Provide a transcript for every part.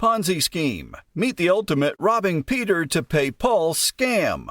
Ponzi scheme. Meet the ultimate robbing Peter to pay Paul scam.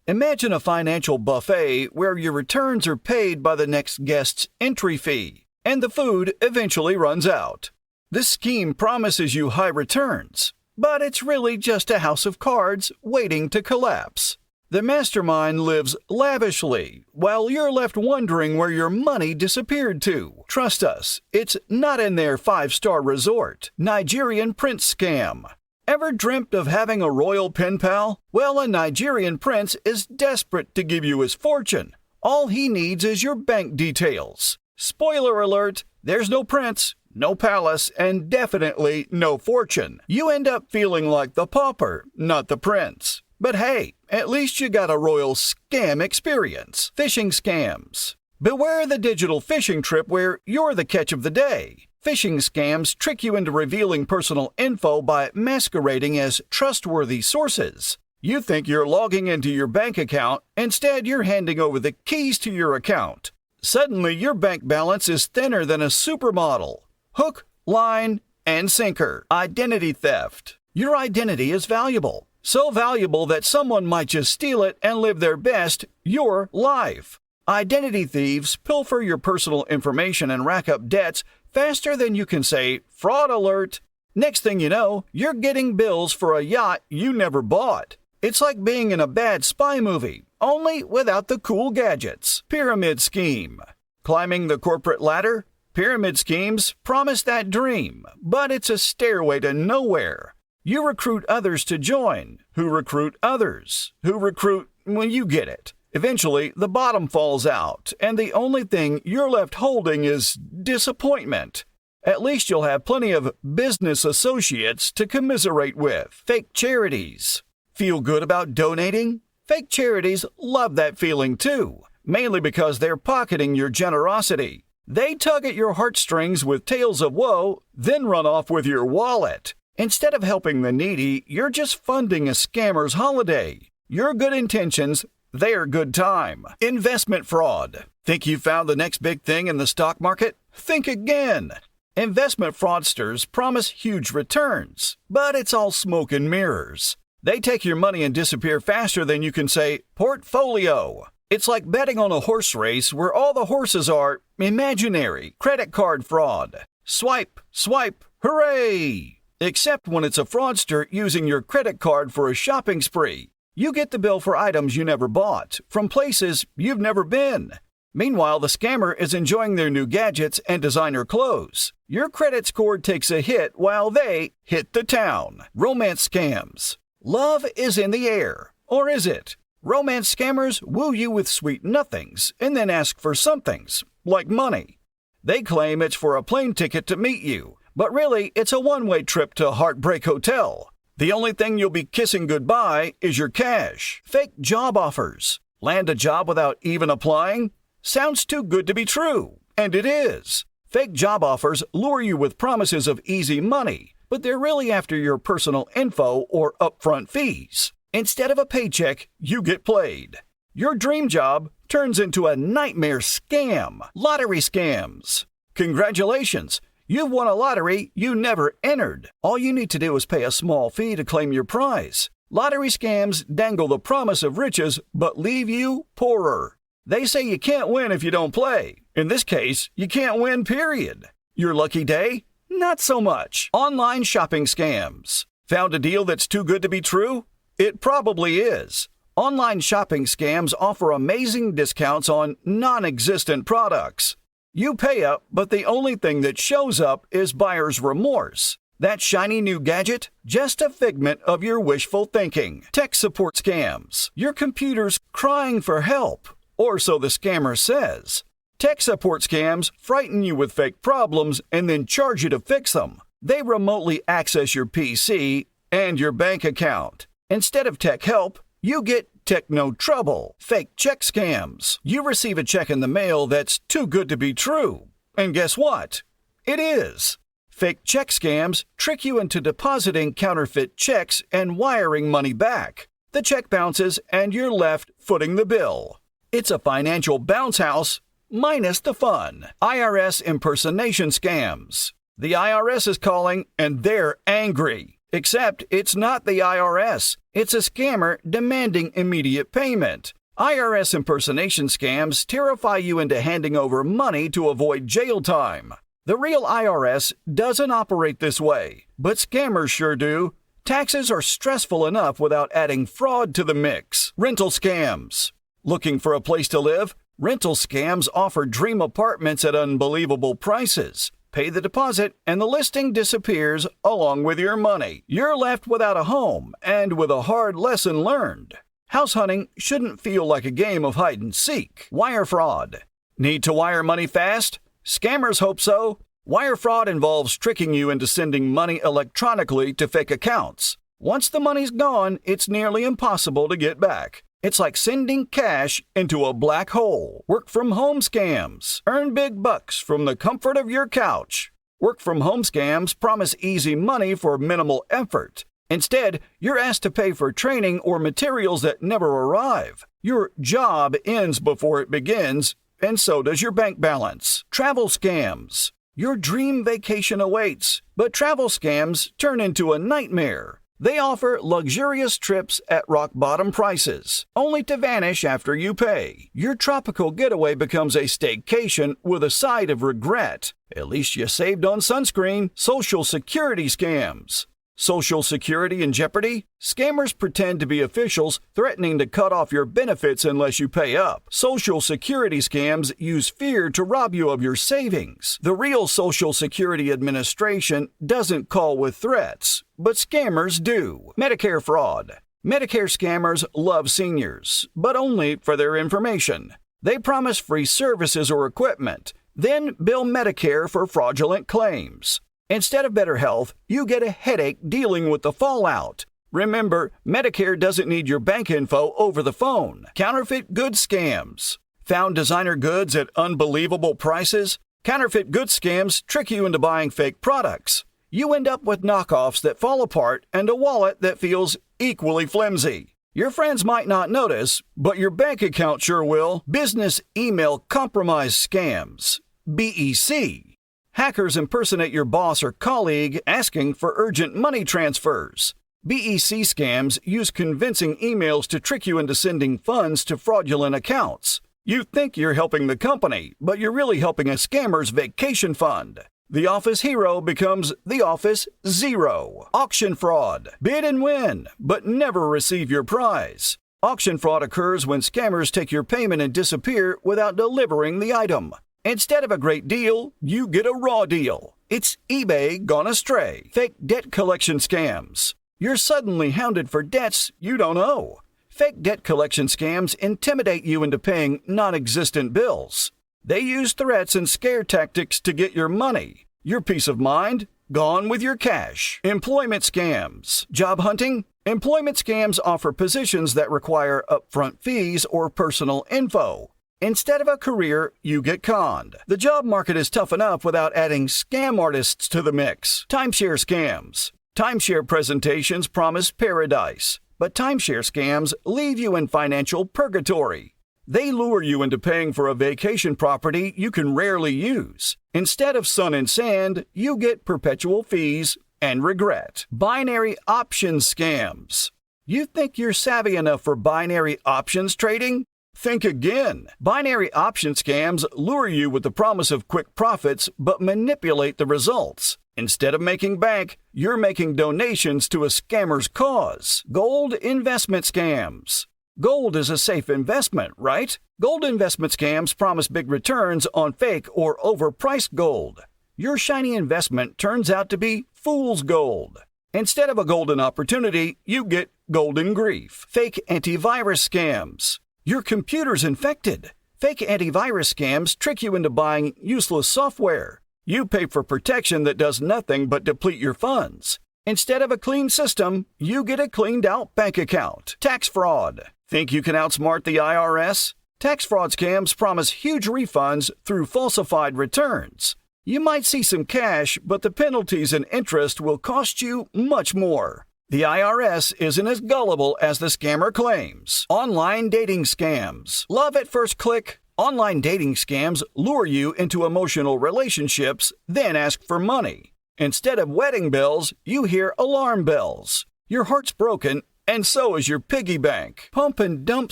Imagine a financial buffet where your returns are paid by the next guest's entry fee, and the food eventually runs out. This scheme promises you high returns, but it's really just a house of cards waiting to collapse. The mastermind lives lavishly, while you're left wondering where your money disappeared to. Trust us, it's not in their 5-star resort. Nigerian prince scam. Ever dreamt of having a royal pen pal? Well, a Nigerian prince is desperate to give you his fortune. All he needs is your bank details. Spoiler alert, there's no prince, no palace, and definitely no fortune. You end up feeling like the pauper, not the prince. But hey, at least you got a royal scam experience. Phishing scams. Beware the digital phishing trip where you're the catch of the day. Phishing scams trick you into revealing personal info by masquerading as trustworthy sources. You think you're logging into your bank account, instead you're handing over the keys to your account. Suddenly your bank balance is thinner than a supermodel. Hook, line, and sinker. Identity theft. Your identity is valuable. So valuable that someone might just steal it and live their best, your life. Identity thieves pilfer your personal information and rack up debts faster than you can say, fraud alert. Next thing you know, you're getting bills for a yacht you never bought. It's like being in a bad spy movie, only without the cool gadgets. Pyramid scheme. Climbing the corporate ladder? Pyramid schemes promise that dream, but it's a stairway to nowhere. You recruit others to join, who recruit others, who recruit when you get it. Eventually, the bottom falls out, and the only thing you're left holding is disappointment. At least you'll have plenty of business associates to commiserate with. Fake charities. Feel good about donating? Fake charities love that feeling too, mainly because they're pocketing your generosity. They tug at your heartstrings with tales of woe, then run off with your wallet. Instead of helping the needy, you're just funding a scammer's holiday. Your good intentions, their good time. Investment fraud. Think you found the next big thing in the stock market? Think again. Investment fraudsters promise huge returns, but it's all smoke and mirrors. They take your money and disappear faster than you can say, portfolio. It's like betting on a horse race where all the horses are imaginary. Credit card fraud. Swipe, swipe, hooray! Except when it's a fraudster using your credit card for a shopping spree. You get the bill for items you never bought, from places you've never been. Meanwhile, the scammer is enjoying their new gadgets and designer clothes. Your credit score takes a hit while they hit the town. Romance scams. Love is in the air. Or is it? Romance scammers woo you with sweet nothings and then ask for somethings, like money. They claim it's for a plane ticket to meet you, but really it's a one-way trip to Heartbreak Hotel. The only thing you'll be kissing goodbye is your cash. Fake job offers. Land a job without even applying? Sounds too good to be true, and it is. Fake job offers lure you with promises of easy money, but they're really after your personal info or upfront fees. Instead of a paycheck, you get played. Your dream job turns into a nightmare scam. Lottery scams. Congratulations, you've won a lottery you never entered. All you need to do is pay a small fee to claim your prize. Lottery scams dangle the promise of riches but leave you poorer. They say you can't win if you don't play. In this case, you can't win, period. Your lucky day? Not so much. Online shopping scams. Found a deal that's too good to be true? It probably is. Online shopping scams offer amazing discounts on non-existent products. You pay up, but the only thing that shows up is buyer's remorse. That shiny new gadget? Just a figment of your wishful thinking. Tech support scams. Your computer's crying for help. Or so the scammer says. Tech support scams frighten you with fake problems and then charge you to fix them. They remotely access your PC and your bank account. Instead of tech help, you get techno trouble. Fake check scams. You receive a check in the mail that's too good to be true. And guess what? It is. Fake check scams trick you into depositing counterfeit checks and wiring money back. The check bounces and you're left footing the bill. It's a financial bounce house, minus the fun. IRS impersonation scams. The IRS is calling and they're angry. Except it's not the IRS. It's a scammer demanding immediate payment. IRS impersonation scams terrify you into handing over money to avoid jail time. The real IRS doesn't operate this way, but scammers sure do. Taxes are stressful enough without adding fraud to the mix. Rental scams. Looking for a place to live? Rental scams offer dream apartments at unbelievable prices. Pay the deposit and the listing disappears along with your money. You're left without a home and with a hard lesson learned. House hunting shouldn't feel like a game of hide and seek. Wire fraud. Need to wire money fast? Scammers hope so. Wire fraud involves tricking you into sending money electronically to fake accounts. Once the money's gone, it's nearly impossible to get back. It's like sending cash into a black hole. Work from home scams. Earn big bucks from the comfort of your couch. Work from home scams promise easy money for minimal effort. Instead, you're asked to pay for training or materials that never arrive. Your job ends before it begins, and so does your bank balance. Travel scams. Your dream vacation awaits, but travel scams turn into a nightmare. They offer luxurious trips at rock-bottom prices, only to vanish after you pay. Your tropical getaway becomes a staycation with a side of regret. At least you saved on sunscreen. Social security scams. Social Security in jeopardy? Scammers pretend to be officials, threatening to cut off your benefits unless you pay up. Social Security scams use fear to rob you of your savings. The real Social Security Administration doesn't call with threats, but scammers do. Medicare fraud. Medicare scammers love seniors, but only for their information. They promise free services or equipment, then bill Medicare for fraudulent claims. Instead of better health, you get a headache dealing with the fallout. Remember, Medicare doesn't need your bank info over the phone. Counterfeit goods scams. Found designer goods at unbelievable prices? Counterfeit goods scams trick you into buying fake products. You end up with knockoffs that fall apart and a wallet that feels equally flimsy. Your friends might not notice, but your bank account sure will. Business email compromise scams. BEC. Hackers impersonate your boss or colleague asking for urgent money transfers. BEC scams use convincing emails to trick you into sending funds to fraudulent accounts. You think you're helping the company, but you're really helping a scammer's vacation fund. The office hero becomes the office zero. Auction fraud. Bid and win, but never receive your prize. Auction fraud occurs when scammers take your payment and disappear without delivering the item. Instead of a great deal, you get a raw deal. It's eBay gone astray. Fake debt collection scams. You're suddenly hounded for debts you don't owe. Fake debt collection scams intimidate you into paying non-existent bills. They use threats and scare tactics to get your money. Your peace of mind? Gone with your cash. Employment scams. Job hunting? Employment scams offer positions that require upfront fees or personal info. Instead of a career, you get conned. The job market is tough enough without adding scam artists to the mix. Timeshare scams. Timeshare presentations promise paradise, but timeshare scams leave you in financial purgatory. They lure you into paying for a vacation property you can rarely use. Instead of sun and sand, you get perpetual fees and regret. Binary options scams. You think you're savvy enough for binary options trading? Think again. Binary option scams lure you with the promise of quick profits but manipulate the results. Instead of making bank, you're making donations to a scammer's cause. Gold investment scams. Gold is a safe investment, right? Gold investment scams promise big returns on fake or overpriced gold. Your shiny investment turns out to be fool's gold. Instead of a golden opportunity, you get golden grief. Fake antivirus scams. Your computer's infected. Fake antivirus scams trick you into buying useless software. You pay for protection that does nothing but deplete your funds. Instead of a clean system, you get a cleaned-out bank account. Tax fraud. Think you can outsmart the IRS? Tax fraud scams promise huge refunds through falsified returns. You might see some cash, but the penalties and interest will cost you much more. The IRS isn't as gullible as the scammer claims. Online dating scams. Love at first click. Online dating scams lure you into emotional relationships, then ask for money. Instead of wedding bells, you hear alarm bells. Your heart's broken, and so is your piggy bank. Pump and dump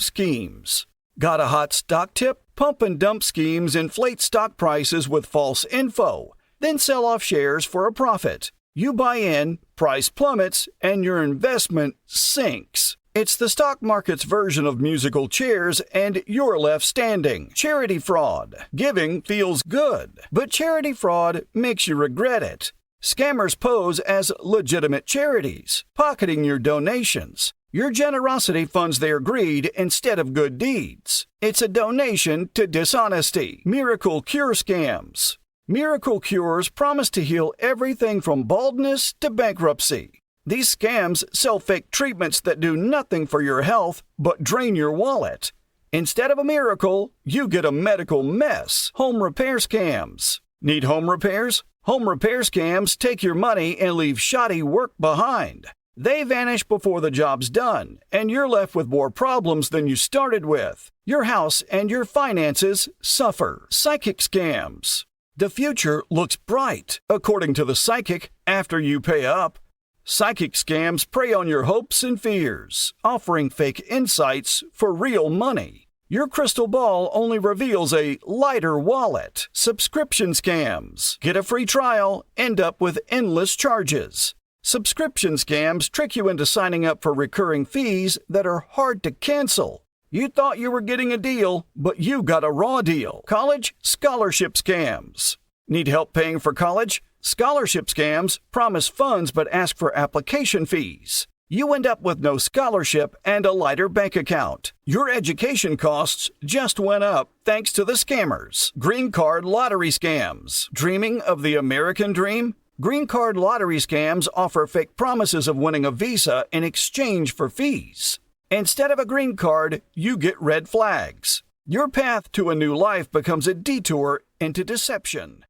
schemes. Got a hot stock tip? Pump and dump schemes inflate stock prices with false info, then sell off shares for a profit. You buy in, price plummets, and your investment sinks. It's the stock market's version of musical chairs, and you're left standing. Charity fraud. Giving feels good, but charity fraud makes you regret it. Scammers pose as legitimate charities, pocketing your donations. Your generosity funds their greed instead of good deeds. It's a donation to dishonesty. Miracle cure scams. Miracle cures promise to heal everything from baldness to bankruptcy. These scams sell fake treatments that do nothing for your health but drain your wallet. Instead of a miracle, you get a medical mess. Home repair scams. Need home repairs? Home repair scams take your money and leave shoddy work behind. They vanish before the job's done, and you're left with more problems than you started with. Your house and your finances suffer. Psychic scams. The future looks bright, according to the psychic, after you pay up. Psychic scams prey on your hopes and fears, offering fake insights for real money. Your crystal ball only reveals a lighter wallet. Subscription scams. Get a free trial, end up with endless charges. Subscription scams trick you into signing up for recurring fees that are hard to cancel. You thought you were getting a deal, but you got a raw deal. College scholarship scams. Need help paying for college? Scholarship scams promise funds but ask for application fees. You end up with no scholarship and a lighter bank account. Your education costs just went up thanks to the scammers. Green card lottery scams. Dreaming of the American dream? Green card lottery scams offer fake promises of winning a visa in exchange for fees. Instead of a green card, you get red flags. Your path to a new life becomes a detour into deception.